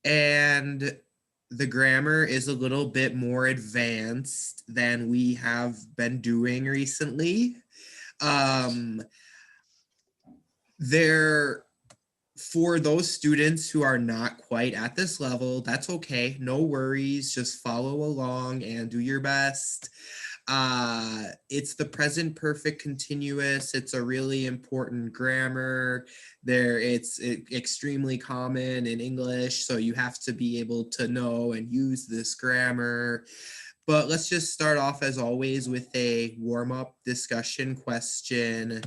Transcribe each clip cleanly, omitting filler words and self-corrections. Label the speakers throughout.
Speaker 1: and the grammar is a little bit more advanced than we have been doing recently. Um, there for those students who are not quite at this level, that's okay. No worries. Just follow along and do your best. It's the present perfect continuous. It's a really important grammar. It's extremely common in English, so you have to be able to know and use this grammar. But let's just start off as always with a warm-up discussion question.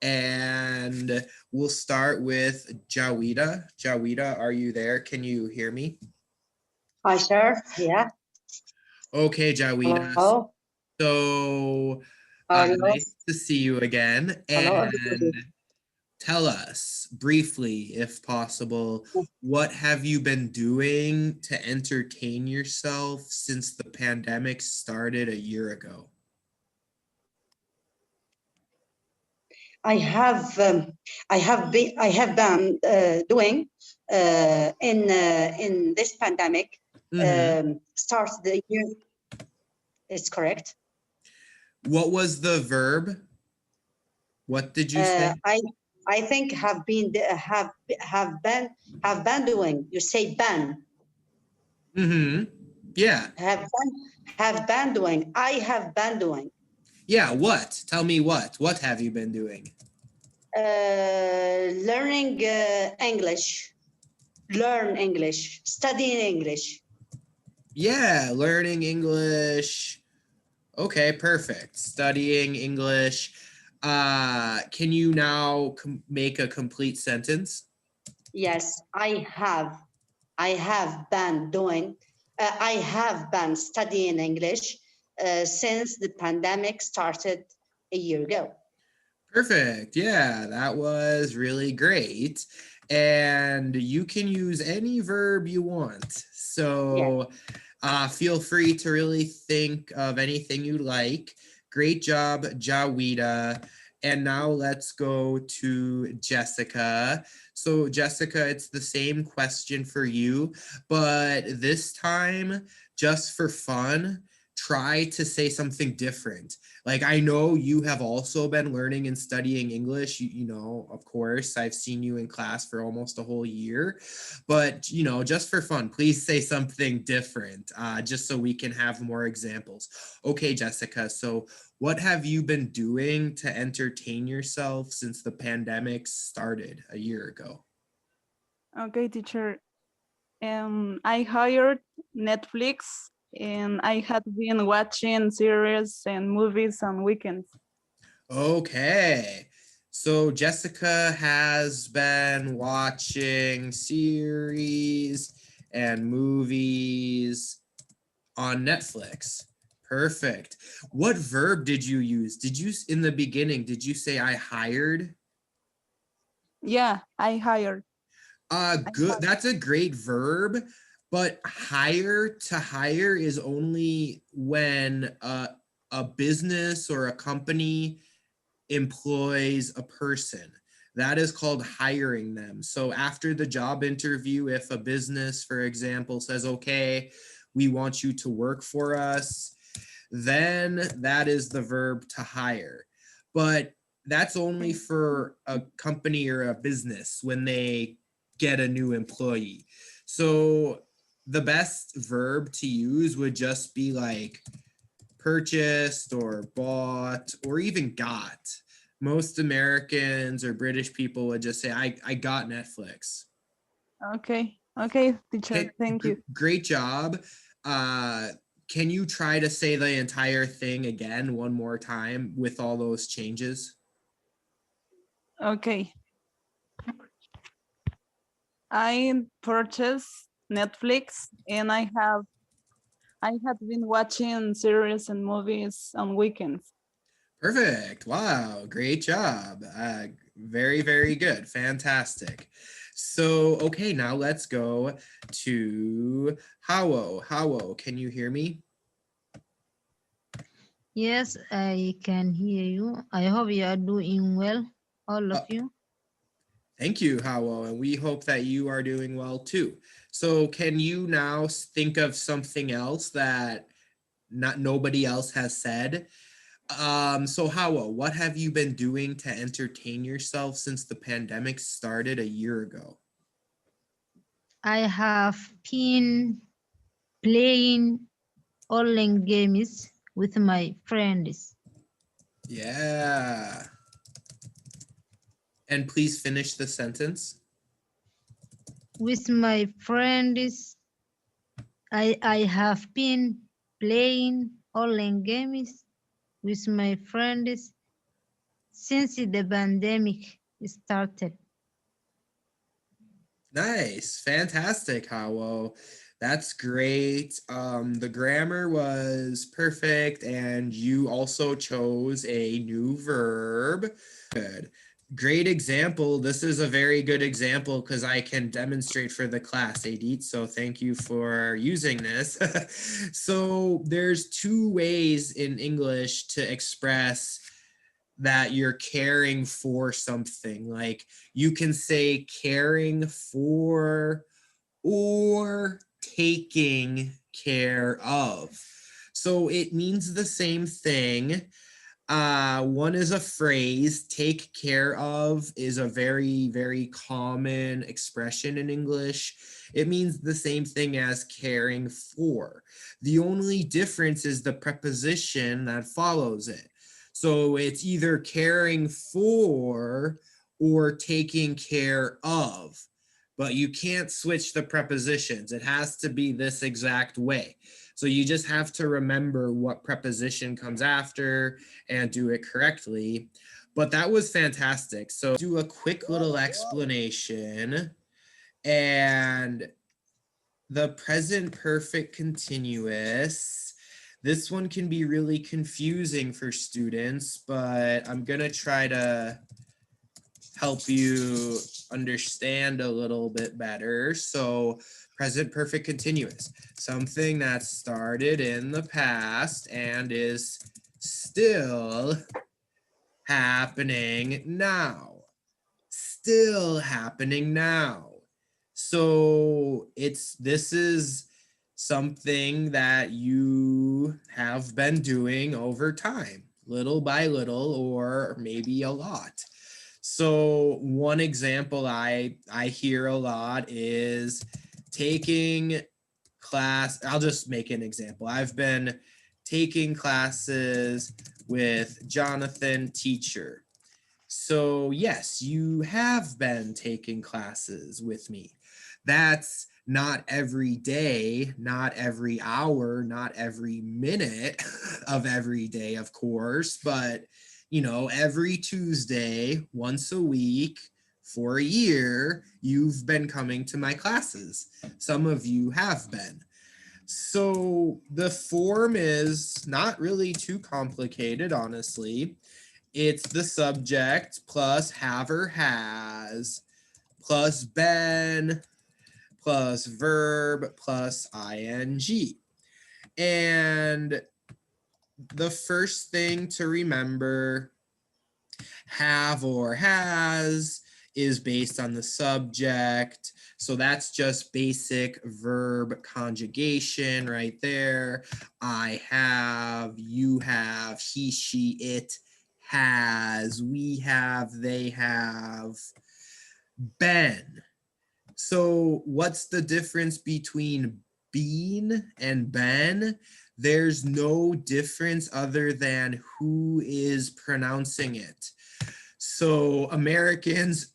Speaker 1: And we'll start with Jawida. Jawida, are you there? Can you hear me?
Speaker 2: Hi, sir. Yeah.
Speaker 1: Okay, Jawida.
Speaker 2: Hello.
Speaker 1: So
Speaker 2: Hello.
Speaker 1: nice to see you again.
Speaker 2: Hello,
Speaker 1: And
Speaker 2: everybody.
Speaker 1: tell us briefly, if possible, what have you been doing to entertain yourself since the pandemic started a year ago?
Speaker 2: I have been doing in this pandemic. Starts the year. It's correct.
Speaker 1: What was the verb? What did you say?
Speaker 2: I think have been doing. You say ban.
Speaker 1: Yeah.
Speaker 2: Have been doing. I have been doing.
Speaker 1: Yeah, what? Tell me what. What have you been doing?
Speaker 2: Learning English. Learn English. Studying English.
Speaker 1: Yeah, learning English. Okay, perfect. Studying English. Can you now make a complete sentence?
Speaker 2: Yes, I have. I have been doing. I have been studying English since the pandemic started a year ago.
Speaker 1: Perfect. Yeah, that was really great. And you can use any verb you want. So feel free to really think of anything you like. Great job, Jawida. And now let's go to Jessica. So Jessica, it's the same question for you, but this time, just for fun, try to say something different. Like, I know you have also been learning and studying English, you know, of course, I've seen you in class for almost a whole year, but, you know, just for fun, please say something different, just so we can have more examples. Okay, Jessica, so what have you been doing to entertain yourself since the pandemic started a year ago?
Speaker 3: Okay, teacher. I hired Netflix and I had been watching series and movies on weekends.
Speaker 1: Okay. So Jessica has been watching series and movies on Netflix. Perfect. What verb did you use? Did you, in the beginning, did you say I hired?
Speaker 3: Yeah, I hired.
Speaker 1: Good. That's a great verb, but to hire is only when a business or a company employs a person. That is called hiring them. So after the job interview, if a business, for example, says, okay, we want you to work for us, then that is the verb to hire. But that's only for a company or a business when they get a new employee. So the best verb to use would just be like purchased or bought or even got. Most Americans or British people would just say, I got Netflix.
Speaker 3: Okay, teacher,
Speaker 1: Okay,
Speaker 3: thank you.
Speaker 1: Great job. Can you try to say the entire thing again one more time with all those changes?
Speaker 3: Okay. I purchased Netflix and I had been watching series and movies on weekends.
Speaker 1: Perfect. Wow. Great job. Very, very good. Fantastic. So, okay, now let's go to Hawo. Hawo, can you hear me?
Speaker 4: Yes, I can hear you. I hope you are doing well, all of you.
Speaker 1: Thank you, Hawo, and we hope that you are doing well too. So can you now think of something else that nobody else has said? So Hawa, what have you been doing to entertain yourself since the pandemic started a year ago?
Speaker 4: I have been playing online games with my friends.
Speaker 1: Yeah. And please finish the sentence.
Speaker 4: With my friends, I have been playing online games with my friends since the pandemic started.
Speaker 1: Nice. Fantastic, Hawo. That's great. The grammar was perfect, and you also chose a new verb. Good. Great example. This is a very good example because I can demonstrate for the class, Adit. So thank you for using this. So there's two ways in English to express that you're caring for something. Like you can say caring for or taking care of. So it means the same thing. One is a phrase. Take care of is a very, very common expression in English. It means the same thing as caring for. The only difference is the preposition that follows it. So it's either caring for or taking care of, but you can't switch the prepositions. It has to be this exact way. So you just have to remember what preposition comes after and do it correctly. But that was fantastic. So do a quick little explanation. And the present perfect continuous, this one can be really confusing for students, but I'm gonna try to help you understand a little bit better. So present perfect continuous, something that started in the past and is still happening now. Still happening now. So this is something that you have been doing over time, little by little, or maybe a lot. So one example I hear a lot is taking class. I'll just make an example. I've been taking classes with Jonathan, teacher. So yes, you have been taking classes with me. That's not every day, not every hour, not every minute of every day, of course, but every Tuesday, once a week for a year, you've been coming to my classes. Some of you have been. So the form is not really too complicated, honestly. It's the subject plus have or has plus been plus verb plus ing. And the first thing to remember, have or has, is based on the subject. So that's just basic verb conjugation right there. I have, you have, he, she, it has, we have, they have. Been. So what's the difference between been and been? There's no difference other than who is pronouncing it. So Americans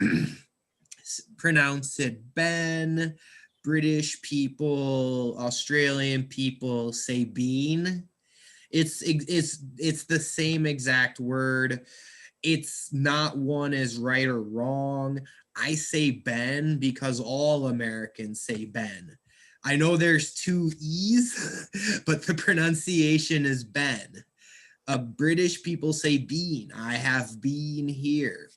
Speaker 1: pronounce it been. British people, Australian people say been. It's the same exact word. It's not one is right or wrong. I say Ben because all Americans say Ben. I know there's two E's, but the pronunciation is Ben. British people say bean. I have been here.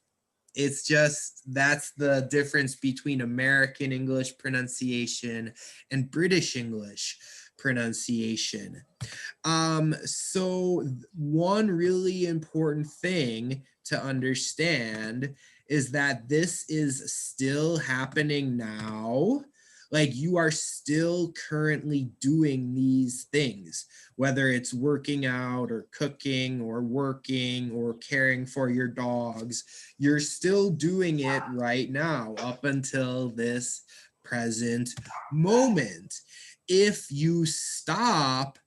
Speaker 1: It's just, that's the difference between American English pronunciation and British English pronunciation. So one really important thing to understand is that this is still happening now. Like you are still currently doing these things, whether it's working out or cooking or working or caring for your dogs, you're still doing it right now up until this present moment. If you stop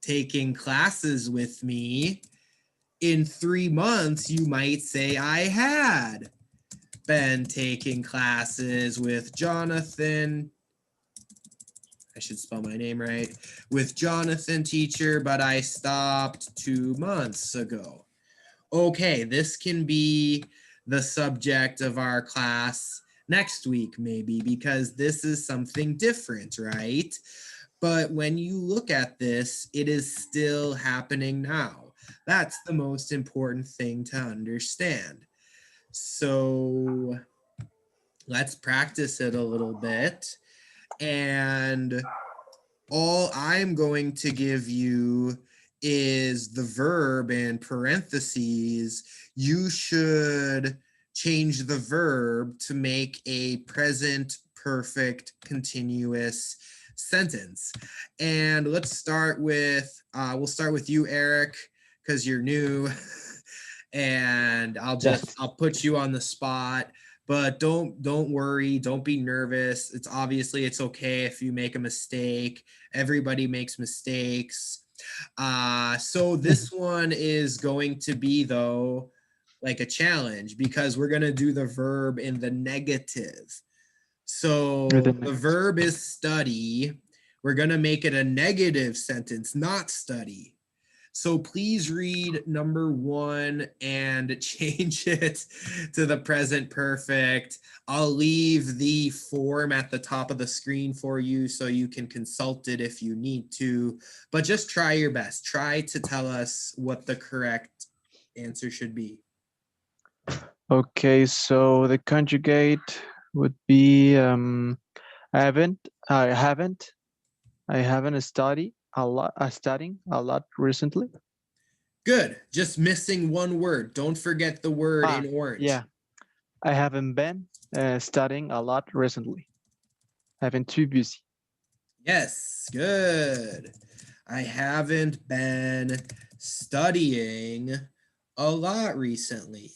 Speaker 1: taking classes with me, in 3 months, you might say, I had been taking classes with Jonathan. I should spell my name right. With Jonathan teacher, but I stopped 2 months ago. Okay, this can be the subject of our class next week, maybe, because this is something different, right? But when you look at this, it is still happening now. That's the most important thing to understand. So let's practice it a little bit. And all I'm going to give you is the verb in parentheses. You should change the verb to make a present perfect continuous sentence. And let's start with, we'll start with you, Eric, because you're new. And I'll put you on the spot. But don't worry, don't be nervous. It's okay if you make a mistake. Everybody makes mistakes. So this one is going to be, though, like a challenge because we're going to do the verb in the negative. So the verb is study. We're going to make it a negative sentence, not study. So please read number 1 and change it to the present perfect. I'll leave the form at the top of the screen for you so you can consult it if you need to, but just try your best. Try to tell us what the correct answer should be.
Speaker 5: Okay, so the conjugate would be I haven't studying a lot recently.
Speaker 1: Good. Just missing one word. Don't forget the word in orange.
Speaker 5: Yeah, I haven't been studying a lot recently. I've been too busy.
Speaker 1: Yes, good. I haven't been studying a lot recently.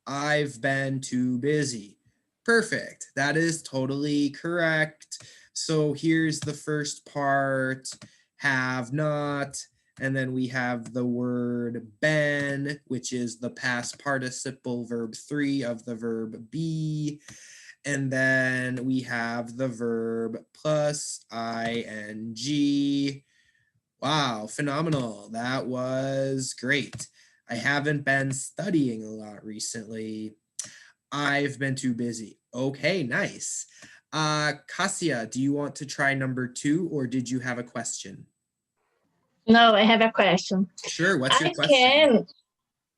Speaker 1: I've been too busy. Perfect. That is totally correct. So here's the first part, have not, and then we have the word been, which is the past participle verb 3 of the verb be. And then we have the verb plus ing. Wow, phenomenal. That was great. I haven't been studying a lot recently. I've been too busy. Okay, nice. Kasia, do you want to try number 2 or did you have a question?
Speaker 6: No, I have a question.
Speaker 1: Sure, what's your question?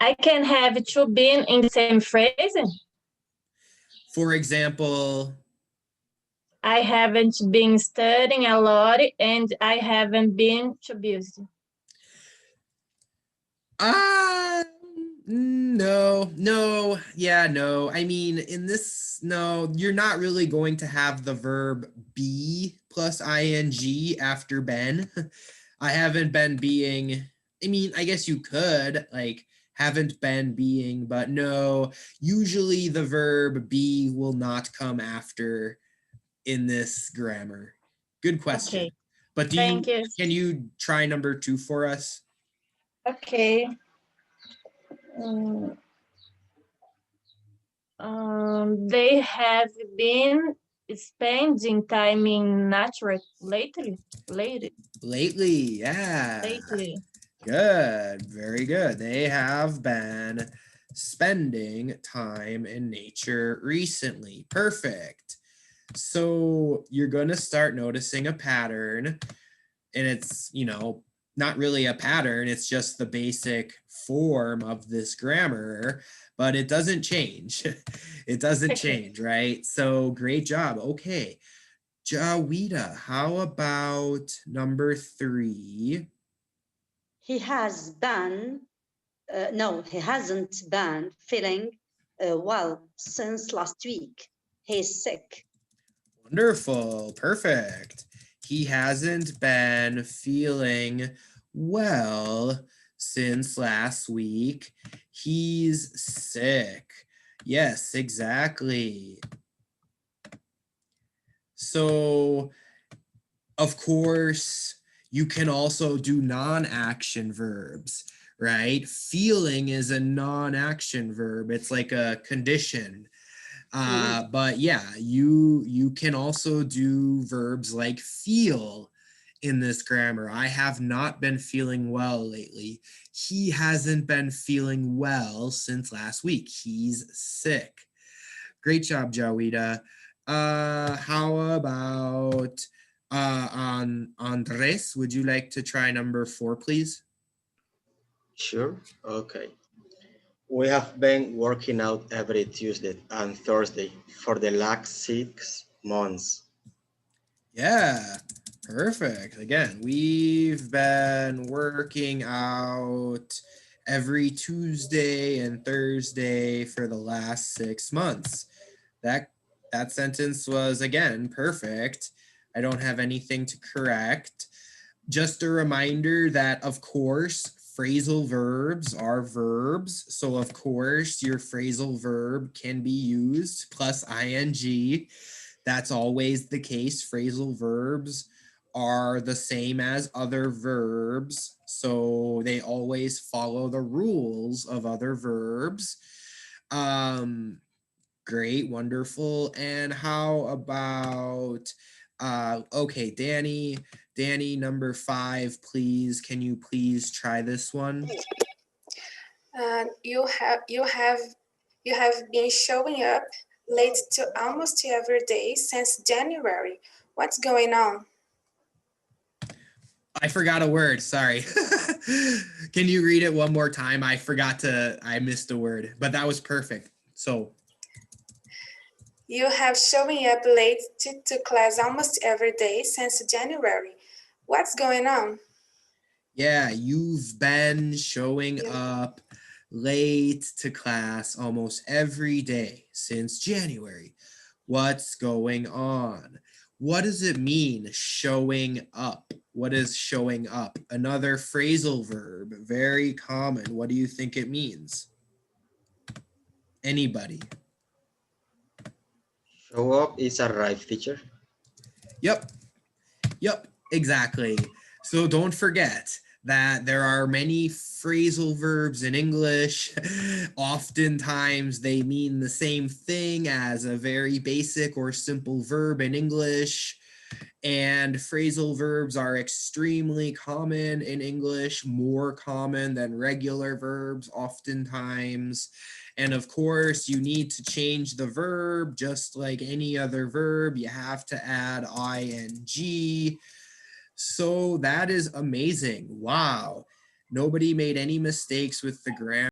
Speaker 6: I can have to been in the same phrase.
Speaker 1: For example,
Speaker 6: I haven't been studying a lot and I haven't been too busy.
Speaker 1: No. I mean, in this, no, you're not really going to have the verb be plus ing after been. I haven't been being, I mean, I guess you could, like, haven't been being, but no, usually the verb be will not come after in this grammar. Good question.
Speaker 6: Okay.
Speaker 1: But
Speaker 6: Thank you.
Speaker 1: Can you try number 2 for us?
Speaker 6: Okay. They have been spending time in nature lately.
Speaker 1: Lately, yeah.
Speaker 6: Lately.
Speaker 1: Good, very good. They have been spending time in nature recently. Perfect. So you're going to start noticing a pattern, and it's, not really a pattern. It's just the basic form of this grammar, but it doesn't change. It doesn't change, right? So great job. Okay. Jawida, how about number 3?
Speaker 2: He has been, no, he hasn't been feeling well since last week. He's sick.
Speaker 1: Wonderful. Perfect. He hasn't been feeling well since last week. He's sick. Yes, exactly. So, of course, you can also do non-action verbs, right? Feeling is a non-action verb. It's like a condition. But yeah, you can also do verbs like feel in this grammar. I have not been feeling well lately. He hasn't been feeling well since last week. He's sick. Great job, Jawida. How about on Andres? Would you like to try number 4, please?
Speaker 7: Sure. Okay. We have been working out every Tuesday and Thursday for the last 6 months.
Speaker 1: Yeah, perfect. Again, we've been working out every Tuesday and Thursday for the last 6 months. That sentence was, again, perfect. I don't have anything to correct. Just a reminder that, of course, phrasal verbs are verbs. So, of course, your phrasal verb can be used plus ing. That's always the case. Phrasal verbs are the same as other verbs. So they always follow the rules of other verbs. Great, wonderful. And how about, okay, Danny, number 5, please. Can you please try this one?
Speaker 8: You have been showing up late to almost every day since January. What's going on?
Speaker 1: I forgot a word. Sorry. Can you read it one more time? I missed a word, but that was perfect. So,
Speaker 8: You have showing up late to class almost every day since January. What's going on?
Speaker 1: yeah, you've been showing up late to class almost every day since January. What's going on? What does it mean, showing up? What is showing up? Another phrasal verb, very common. What do you think it means? Anybody?
Speaker 7: Show up is arrive, teacher.
Speaker 1: Yep, exactly. So don't forget that there are many phrasal verbs in English. Oftentimes they mean the same thing as a very basic or simple verb in English. And phrasal verbs are extremely common in English, more common than regular verbs oftentimes. And of course, you need to change the verb just like any other verb. You have to add ing. So that is amazing. Wow. Nobody made any mistakes with the grammar.